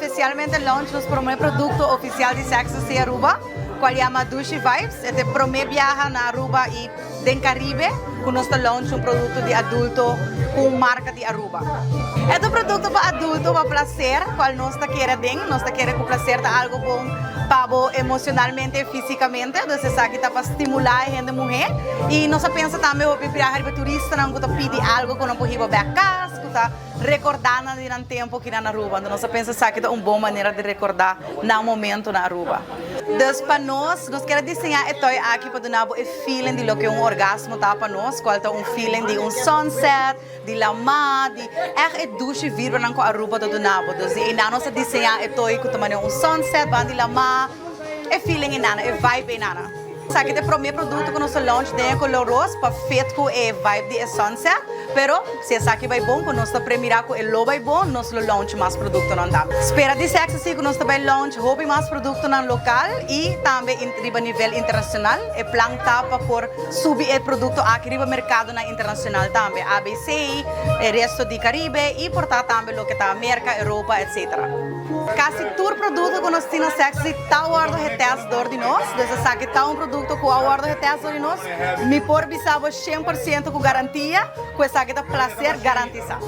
oficialmente launch nos primeiro produto oficial de Sexy Aruba, qual chama Douche Vibes. Este primeiro viaja na Aruba e den Caribe, com nosso launch produto de adulto com marca de Aruba. Este produto para adulto para prazer, qual nós queremos com prazer de algo bom para emocionalmente e fisicamente, então sabe que para estimular a gente mulher e nós pensa também o viajar para turista não que pedir algo que não pode ir para casa, que recordando de um tempo que na Aruba, então nós pensa que é uma boa maneira de recordar no momento na Aruba. Então para nós queremos desenhar aqui para dar o feeling de lo que orgasmo tá para nós, qual é feeling de sunset, de lama, de douche vibra na Aruba do nabo, então e nós desenhar que também sunset, de lama, feeling nana, vibe nana. Sabe que o primeiro produto que nós launch tem color rosa para feito com vibe de sunset, pero se sabe que vai bom, que nós premirar com o lobo vai bom, nós launch mais produto não dá. Espera de sexo assim que nós também launch hobby mais produto no local e também a nível internacional. E plan para por subir o produto aqui no mercado na internacional também, ABC, o resto do Caribe e portar também o que está América, Europa, etc. Quase todo produto que nós temos sexo está guardado de teste de nós, então sabe que está produto que guarda de teste de nós, me por bisabo 100% com garantia, que sabe que é prazer garantizado.